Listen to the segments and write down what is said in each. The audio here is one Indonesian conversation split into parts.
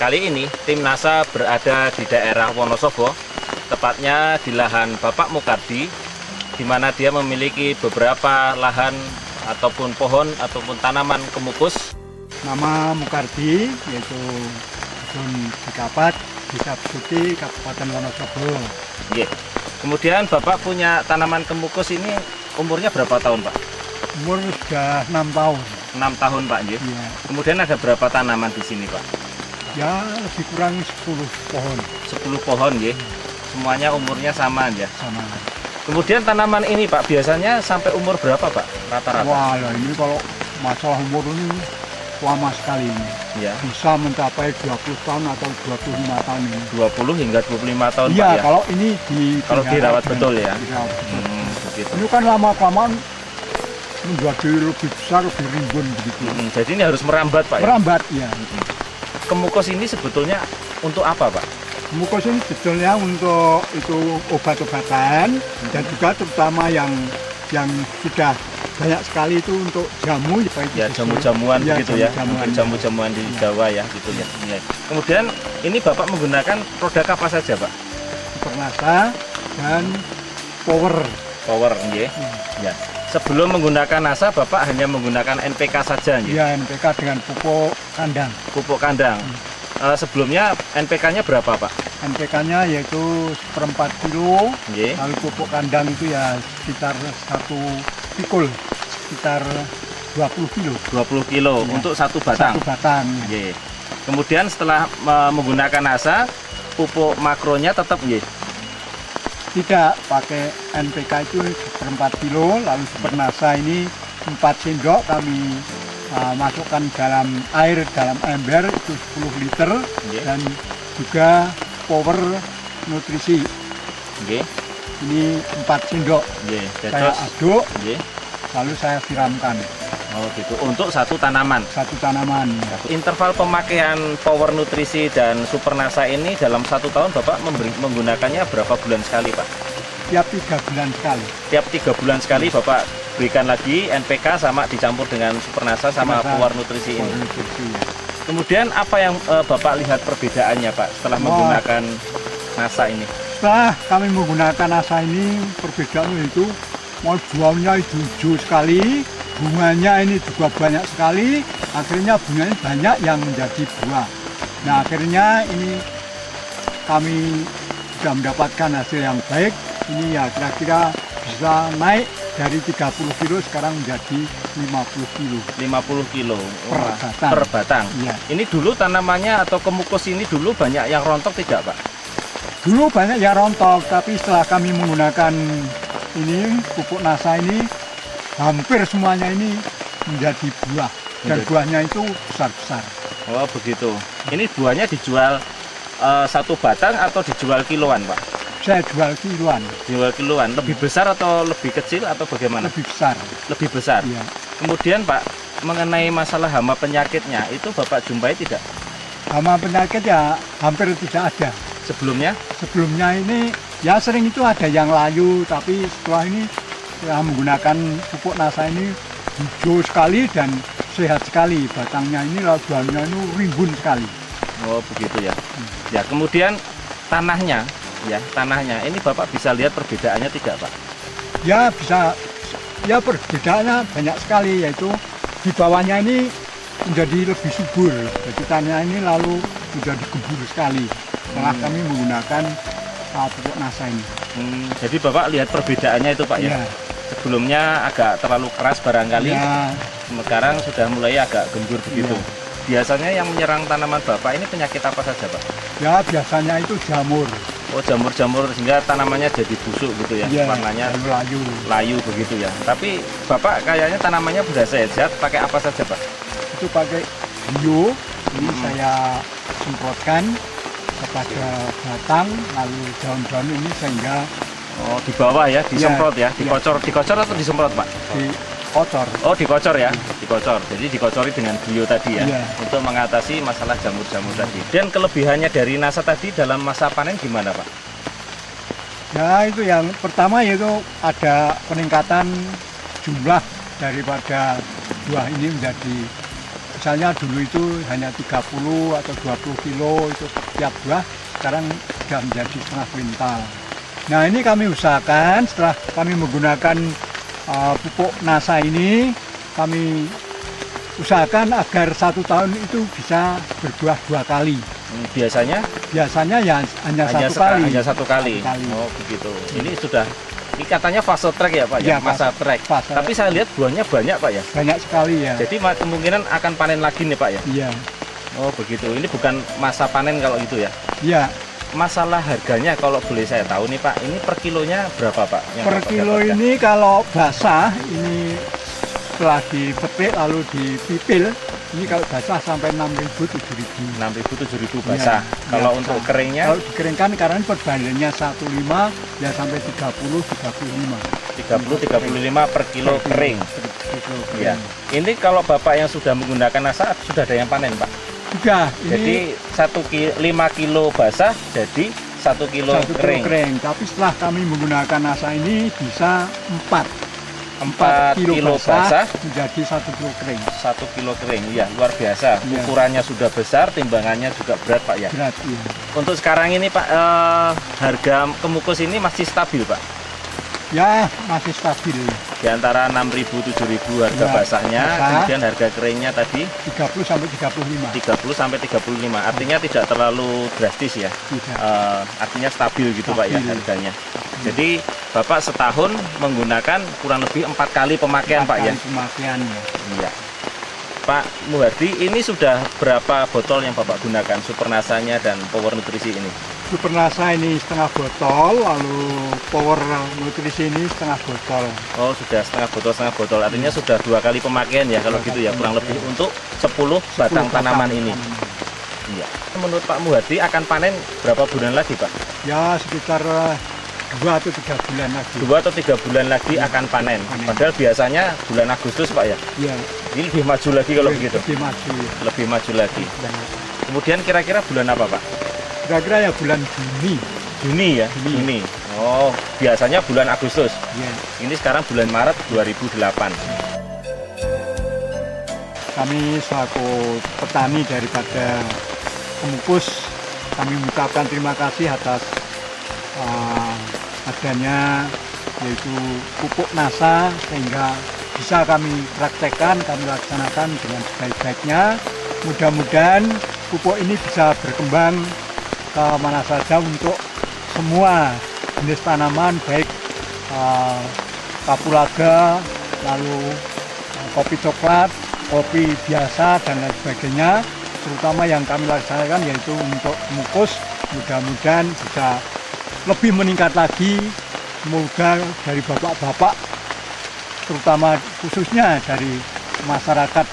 Kali ini tim NASA berada di daerah Wonosobo, tepatnya di lahan Bapak Mukardi, di mana dia memiliki beberapa lahan ataupun pohon ataupun tanaman kemukus. Nama Mukardi yaitu Dusun Cikapat, Desa Besuki, Kabupaten Wonosobo. Yeah. Kemudian Bapak punya tanaman kemukus ini umurnya berapa tahun, Pak? Umur sudah 6 tahun. 6 tahun, Pak. Yeah. Ya. Kemudian ada berapa tanaman di sini, Pak? Ya, lebih kurang 10 pohon. 10 pohon, ya. Semuanya umurnya sama, ya. Sama. Kemudian tanaman ini, Pak, biasanya sampai umur berapa, Pak? Rata-rata? Wah, ini kalau masalah umur ini lama sekali ini. Ya. Bisa mencapai 20 tahun atau 25 tahun ini. 20 hingga 25 tahun, Iya, Pak, ya? kalau ini dirawat betul, ya? Dirawat betul. Begitu. Ini kan lama-kelamaan menjadi lebih besar, lebih rimbun begitu. Jadi ini harus merambat, Pak, ya? Merambat, ya. Kemukus ini sebetulnya untuk apa, Pak? Kemukus ini sebetulnya untuk itu obat-obatan dan juga terutama yang sudah banyak sekali itu untuk jamu, ya, jamu-jamuan begitu, ya, jamu-jamuan di Jawa, ya, gitu, ya. Kemudian ini Bapak menggunakan produk apa saja, Pak? Supernasa dan Power, ya. Ya. Sebelum menggunakan NASA, Bapak hanya menggunakan NPK saja, ya? Ya, NPK dengan pupuk kandang. Pupuk kandang. Sebelumnya NPK-nya berapa, Pak? NPK-nya yaitu 1/4 kilo, lalu pupuk kandang itu ya sekitar 1 pikul, sekitar 20 kilo. 20 kilo ya. Untuk satu batang? Satu batang. Ya. Kemudian setelah menggunakan NASA, pupuk makronya tetap, ya? Tidak, pakai NPK itu 1/4 kilo, lalu Supernasa ini 4 sendok kami masukkan dalam air, dalam ember itu 10 liter, dan juga Power Nutrisi. Ini 4 sendok. Saya aduk, lalu saya siramkan. Oh gitu, untuk satu tanaman? Satu tanaman. Interval pemakaian Power Nutrisi dan Supernasa ini dalam 1 tahun Bapak menggunakannya berapa bulan sekali, Pak? Tiap 3 bulan sekali. Tiap 3 bulan sekali Bapak berikan lagi NPK sama dicampur dengan Supernasa sama Power Nutrisi ini. Ya. Kemudian apa yang Bapak lihat perbedaannya, Pak, setelah menggunakan NASA ini? Setelah kami menggunakan NASA ini, perbedaannya itu buahnya hijau sekali, bunganya ini juga banyak sekali, akhirnya bunganya banyak yang menjadi buah. Nah, akhirnya ini kami sudah mendapatkan hasil yang baik. Ini ya kira-kira bisa naik dari 30 kilo sekarang menjadi 50 kilo. 50 kilo per batang. Ya. Ini dulu tanamannya atau kemukus ini dulu banyak yang rontok tidak, Pak? Dulu banyak yang rontok, tapi setelah kami menggunakan ini pupuk NASA ini, hampir semuanya ini menjadi buah, dan buahnya itu besar-besar. Oh begitu. Ini buahnya dijual satu batang atau dijual kiloan, Pak? Saya jual kiloan. Jual kiloan. Lebih besar atau lebih kecil atau bagaimana? Lebih besar. Lebih besar. Iya. Kemudian, Pak, mengenai masalah hama penyakitnya itu Bapak jumpai tidak? Hama penyakit ya hampir tidak ada. Sebelumnya? Sebelumnya ini ya sering itu ada yang layu, tapi setelah ini ya menggunakan pupuk NASA ini hijau sekali dan sehat sekali. Batangnya ini buahnya ini rimbun sekali. Oh begitu, ya. Ya, kemudian tanahnya, ya, tanahnya ini Bapak bisa lihat perbedaannya tidak, Pak? Ya bisa, ya perbedaannya banyak sekali, yaitu di bawahnya ini menjadi lebih subur. Jadi tanahnya ini lalu menjadi gembur sekali setelah kami menggunakan pupuk NASA ini. Jadi Bapak lihat perbedaannya itu, Pak, ya? Sebelumnya agak terlalu keras barangkali, sekarang sudah mulai agak gembur begitu. Biasanya yang menyerang tanaman Bapak ini penyakit apa saja, Pak? Ya biasanya itu jamur. Oh, jamur-jamur sehingga tanamannya jadi busuk gitu, ya? Warnanya layu begitu, ya. Tapi Bapak kayaknya tanamannya sudah sehat, pakai apa saja, Pak? Itu pakai bio, ini saya semprotkan kepada batang, lalu daun-daun ini sehingga di bawah, ya, disemprot, ya, dikocor atau disemprot, Pak? Dikocor. Oh, dikocor, ya, dikocor. Jadi dikocori dengan bio tadi, ya, untuk mengatasi masalah jamur-jamur tadi. Dan kelebihannya dari NASA tadi dalam masa panen gimana, Pak? Ya itu yang pertama yaitu ada peningkatan jumlah daripada buah ini menjadi Misalnya dulu itu hanya 30 atau 20 kilo itu setiap buah, sekarang sudah menjadi setengah kuintal. Nah ini kami usahakan setelah kami menggunakan pupuk NASA ini, kami usahakan agar 1 tahun itu bisa berbuah 2 kali. Biasanya Ya hanya 1 kali. Hanya satu kali. Oh begitu. Ini katanya fase track ya Pak ya, masa track. Tapi saya lihat buahnya banyak Pak ya. Banyak sekali ya. Jadi kemungkinan akan panen lagi nih Pak ya. Iya. Oh begitu. Ini bukan masa panen kalau gitu ya. Iya. Masalah harganya kalau boleh saya tahu nih Pak, ini per kilonya berapa Pak? Per kilo ini kalau basah ini setelah dipetik lalu dipipil, ini kalau basah sampai 6.000 7.000. 6.000 7.000 basah. Ya, kalau ya, untuk keringnya? Kalau dikeringkan karena perbandingannya 1,5 ya sampai 30 35. 30 35 per kilo kering. Ya. Ini kalau Bapak yang sudah menggunakan NASA sudah ada yang panen Pak? Sudah. Jadi 5 kilo basah jadi 1 kilo kering. Tapi setelah kami menggunakan NASA ini bisa 4 kilo basah menjadi 1 kilo kering. 1 kilo kering, ya luar biasa. Ya. Ukurannya sudah besar, timbangannya juga berat Pak ya. Berat, iya. Untuk sekarang ini Pak, harga kemukus ini masih stabil Pak? Ya masih stabil. Di antara 6.000 7.000 harga Ya, basahnya, basah. kemudian harga keringnya tadi 30 sampai 35. 30 sampai 35. Artinya tidak terlalu drastis ya. Tidak. Artinya stabil gitu Pak ya Stabil. harganya. Jadi Bapak setahun menggunakan kurang lebih 4 kali pemakaian Pak ya. Pemakaian ya. Iya. Pak Muhardi, ini sudah berapa botol yang Bapak gunakan Supernasanya dan Power Nutrisi ini? Supernasa ini setengah botol, lalu Power Nutrisi ini setengah botol. Oh, sudah setengah botol. Artinya sudah 2 kali pemakaian ya kalau gitu ya, kurang lebih untuk 10 batang tanaman ini. Iya. Menurut Pak Muhardi akan panen berapa bulan lagi Pak? Ya sekitar 2 atau 3 bulan lagi. 2 atau 3 bulan lagi akan panen. Padahal biasanya bulan Agustus Pak ya. Iya. Ini lebih maju lagi kalau begitu. Lebih maju. Ya. Lebih maju lagi. Kemudian kira-kira bulan apa Pak? Kira-kira ya bulan Juni. Juni ya. Juni. Oh, biasanya bulan Agustus. Ya. Ini sekarang bulan Maret 2008. Kami selaku petani daripada Pemukus, kami mengucapkan terima kasih atas adanya yaitu pupuk NASA sehingga bisa kami praktekkan, kami laksanakan dengan sebaik-baiknya. Mudah-mudahan pupuk ini bisa berkembang ke mana saja untuk semua jenis tanaman, baik kapulaga, lalu kopi coklat, kopi biasa dan lain sebagainya. Terutama yang kami laksanakan yaitu untuk pemukus, mudah-mudahan bisa lebih meningkat lagi. Semoga dari bapak-bapak, terutama khususnya dari masyarakat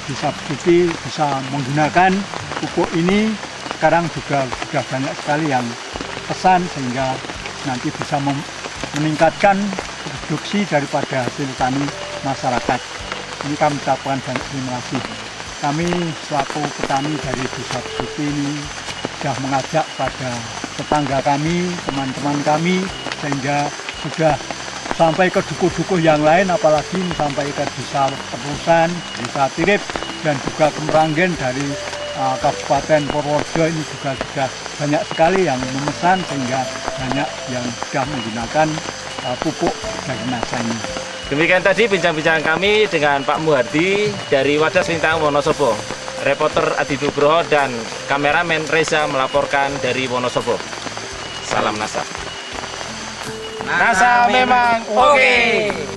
desa Besuki bisa menggunakan pupuk ini. Sekarang juga sudah banyak sekali yang pesan sehingga nanti bisa meningkatkan produksi daripada hasil tani masyarakat. Ini kami ucapkan terima kasih. Kami selaku petani dari desa Besuki ini sudah mengajak pada tetangga kami, teman-teman kami, sehingga sudah sampai ke dukuh-dukuh yang lain, apalagi sampai ke desa Perusan, desa Tirip, dan juga ke Meranggen dari Kabupaten Purworejo ini juga sudah banyak sekali yang memesan sehingga banyak yang sudah menggunakan pupuk dari NASA ini. Demikian tadi bincang-bincang kami dengan Pak Muhardi dari Wadas Lintang Wonosobo. Reporter Adi Nugroho dan kameramen Reza melaporkan dari Wonosobo. Salam NASA. NASA memang oke.